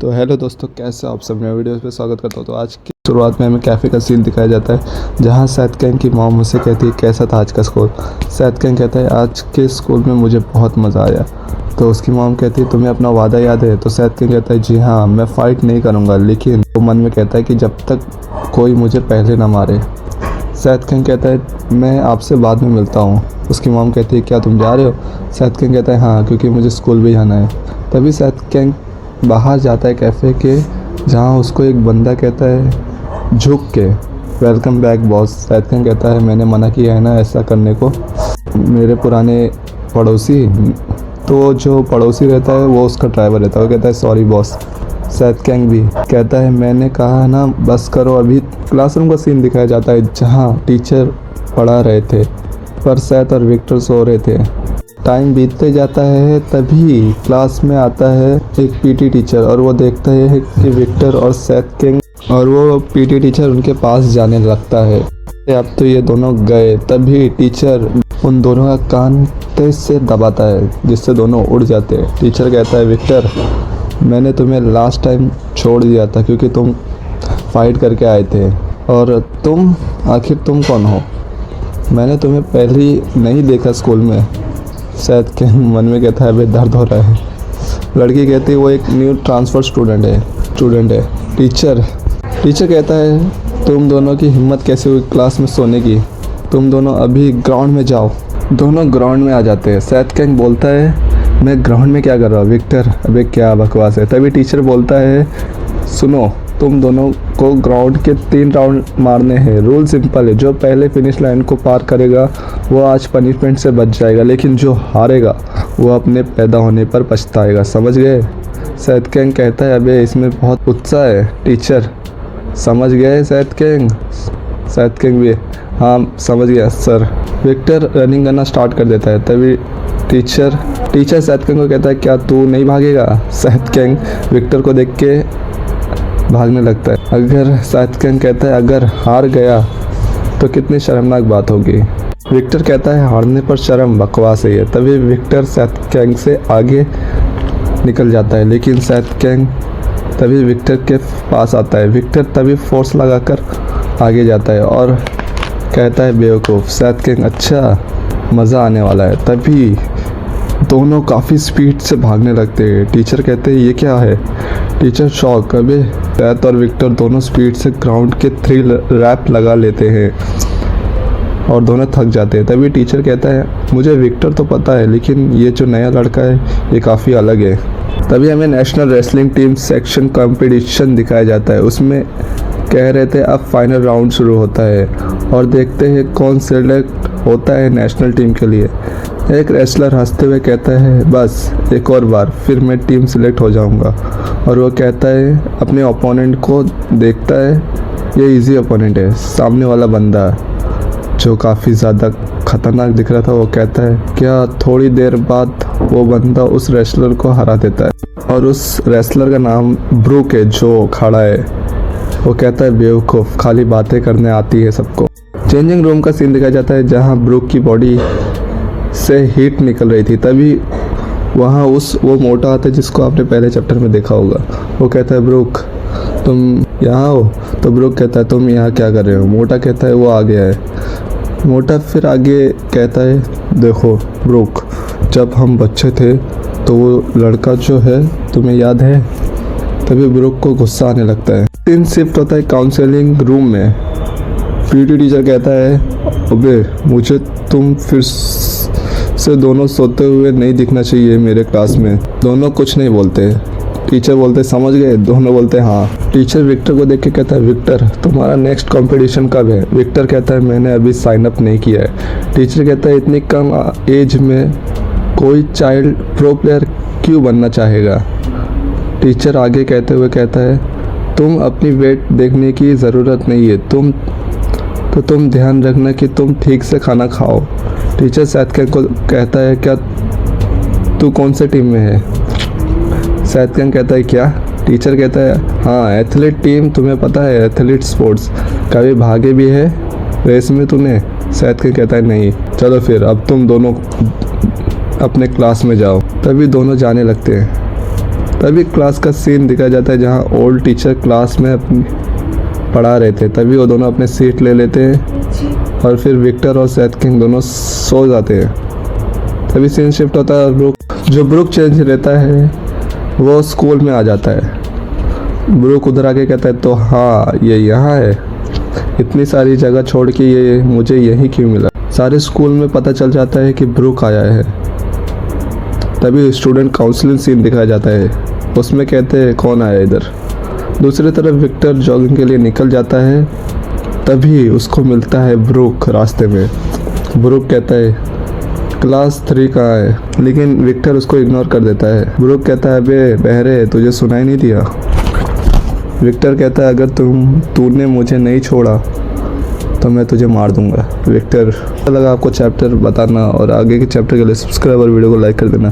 तो हेलो दोस्तों, कैसे आप सब? नए वीडियो पे स्वागत करता हूँ। तो आज की शुरुआत में हमें कैफ़े का सीन दिखाया जाता है, जहाँ सैथ कैंग की मॉम मुझसे कहती है कैसा था आज का स्कूल। सैथ कैंग कहता है आज के स्कूल में मुझे बहुत मज़ा आया। तो उसकी मॉम कहती है तुम्हें अपना वादा याद है? तो सैथ कैंग कहता है जी हाँ, मैं फ़ाइट नहीं करूँगा, लेकिन वो मन में कहता है कि जब तक कोई मुझे पहले ना मारे। सैथ कैंग कहता है मैं आपसे बाद में मिलता हूँ। उसकी मॉम कहती है क्या तुम जा रहे हो? सैथ कैंग कहता है हाँ, क्योंकि मुझे स्कूल भी जाना है। तभी सैथ कैंग बाहर जाता है कैफ़े के, जहाँ उसको एक बंदा कहता है झुक के welcome back boss. Seth Kang कहता है मैंने मना किया है ना ऐसा करने को। मेरे पुराने पड़ोसी, तो जो पड़ोसी रहता है वो उसका ड्राइवर रहता है, वो कहता है सॉरी बॉस। सैथ कैंग भी कहता है मैंने कहा ना बस करो। अभी क्लासरूम का सीन दिखाया जाता है, जहाँ टीचर पढ़ा रहे थे पर सैथ और विक्टर सो रहे थे। टाइम बीतते जाता है, तभी क्लास में आता है एक पीटी टीचर और वो देखता है कि विक्टर और सैथ कैंग, और वो पीटी टीचर उनके पास जाने लगता है। अब तो ये दोनों गए। तभी टीचर उन दोनों का कान तेज से दबाता है, जिससे दोनों उड़ जाते हैं। टीचर कहता है विक्टर, मैंने तुम्हें लास्ट टाइम छोड़ दिया था क्योंकि तुम फाइट करके आए थे, और तुम आखिर तुम कौन हो? मैंने तुम्हें पहले ही नहीं देखा स्कूल में। सैथ कैंग मन में कहता है अबे दर्द हो रहा है। लड़की कहती है वो एक न्यू ट्रांसफ़र स्टूडेंट है। टीचर कहता है तुम दोनों की हिम्मत कैसे हुई क्लास में सोने की? तुम दोनों अभी ग्राउंड में जाओ। दोनों ग्राउंड में आ जाते हैं। सैथ कैंग बोलता है मैं ग्राउंड में क्या कर रहा हूँ? विक्टर अबे क्या बकवास है। तभी टीचर बोलता है सुनो, तुम दोनों को ग्राउंड के 3 राउंड मारने हैं। रूल सिंपल है, जो पहले फिनिश लाइन को पार करेगा वो आज पनिशमेंट से बच जाएगा, लेकिन जो हारेगा वो अपने पैदा होने पर पछताएगा, समझ गए? सैथ कैंग कहता है अबे इसमें बहुत उत्साह है। टीचर समझ गए? सैथ कैंग भी हाँ समझ गया सर। विक्टर रनिंग करना स्टार्ट कर देता है। तभी टीचर सैथ कैंग को कहता है क्या तू नहीं भागेगा? सैथ कैंग विक्टर को देख के भागने लगता है। सैथ कैंग कहता है अगर हार गया तो कितनी शर्मनाक बात होगी। विक्टर कहता है हारने पर शर्म बकवास है ये। तभी विक्टर सैथ कैंग से आगे निकल जाता है, लेकिन सैथ कैंग तभी विक्टर के पास आता है। विक्टर तभी फोर्स लगाकर आगे जाता है और कहता है बेवकूफ़। सैथ कैंग अच्छा मज़ा आने वाला है। तभी दोनों काफ़ी स्पीड से भागने लगते हैं। टीचर कहते हैं ये क्या है? Teacher shock. अबे सैथ और विक्टर दोनों स्पीड से ग्राउंड के 3 रैप लगा लेते हैं और दोनों थक जाते हैं। तभी टीचर कहता है मुझे विक्टर तो पता है, लेकिन ये जो नया लड़का है ये काफ़ी अलग है। तभी हमें national wrestling team section competition दिखाया जाता है। उसमें कह रहे थे अब फाइनल राउंड शुरू होता है और देखते हैं कौन सेलेक्ट होता है नेशनल टीम के लिए। एक रेसलर हंसते हुए कहता है बस एक और बार फिर मैं टीम सेलेक्ट हो जाऊंगा। और वो कहता है अपने ओपोनेंट को देखता है, ये इजी ओपोनेंट है। सामने वाला बंदा जो काफ़ी ज़्यादा खतरनाक दिख रहा था, वो कहता है क्या? थोड़ी देर बाद वो बंदा उस रेसलर को हरा देता है और उस रेसलर का नाम ब्रूक है जो खड़ा है। वो कहता है बेवकूफ़, खाली बातें करने आती है सबको। चेंजिंग रूम का सीन दिखाया जाता है, जहाँ ब्रूक की बॉडी से हीट निकल रही थी। तभी वहाँ वो मोटा आता है जिसको आपने पहले चैप्टर में देखा होगा। वो कहता है ब्रूक तुम यहाँ हो? तो ब्रूक कहता है तुम यहाँ क्या कर रहे हो? मोटा कहता है वो आ गया है। मोटा फिर आगे कहता है देखो ब्रूक, जब हम बच्चे थे तो वो लड़का जो है तुम्हें याद है? तभी ब्रूक को गुस्सा आने लगता है। सीन शिफ्ट होता है काउंसलिंग रूम में। पीटी टीचर कहता है अबे मुझे तुम फिर से दोनों सोते हुए नहीं दिखना चाहिए मेरे क्लास में। दोनों कुछ नहीं बोलते। टीचर बोलते समझ गए? दोनों बोलते हाँ। टीचर विक्टर को देख के कहता है विक्टर तुम्हारा नेक्स्ट कंपटीशन कब है? विक्टर कहता है मैंने अभी साइन अप नहीं किया है। टीचर कहता है इतनी कम एज में कोई चाइल्ड प्रो प्लेयर क्यों बनना चाहेगा? टीचर आगे कहते हुए कहता है तुम अपनी वेट देखने की ज़रूरत नहीं है, तुम ध्यान रखना कि तुम ठीक से खाना खाओ। टीचर सैथ कैंग को कहता है क्या तू कौन से टीम में है? सैथ कैंग कहता है क्या? टीचर कहता है हाँ एथलीट टीम, तुम्हें पता है एथलीट स्पोर्ट्स। कभी भागे भी है रेस में तूने? सैथ कैंग कहता है नहीं। चलो फिर अब तुम दोनों अपने क्लास में जाओ। तभी दोनों जाने लगते हैं। तभी क्लास का सीन दिखाया जाता है जहाँ ओल्ड टीचर क्लास में पढ़ा रहे थे। तभी वो दोनों अपने सीट ले लेते हैं और फिर विक्टर और सैथ किंग दोनों सो जाते हैं। तभी सीन शिफ्ट होता है और जो ब्रुक चेंज रहता है वो स्कूल में आ जाता है। ब्रुक उधर आके कहता है तो हाँ ये यहाँ है, इतनी सारी जगह छोड़ के ये मुझे यहीं क्यों मिला। सारे स्कूल में पता चल जाता है कि ब्रुक आया है। तभी स्टूडेंट काउंसलिंग सीन दिखाया जाता है, उसमें कहते हैं कौन आया इधर। दूसरी तरफ विक्टर जॉगिंग के लिए निकल जाता है, तभी उसको मिलता है ब्रुक रास्ते में। ब्रुक कहता है क्लास 3 कहाँ है, लेकिन विक्टर उसको इग्नोर कर देता है। ब्रुक कहता है बे बहरे तुझे सुनाई नहीं दिया। विक्टर कहता है अगर तूने मुझे नहीं छोड़ा तो मैं तुझे मार दूंगा। विक्टर लगा आपको चैप्टर बताना और आगे के चैप्टर के लिए सब्सक्राइब और वीडियो को लाइक कर देना।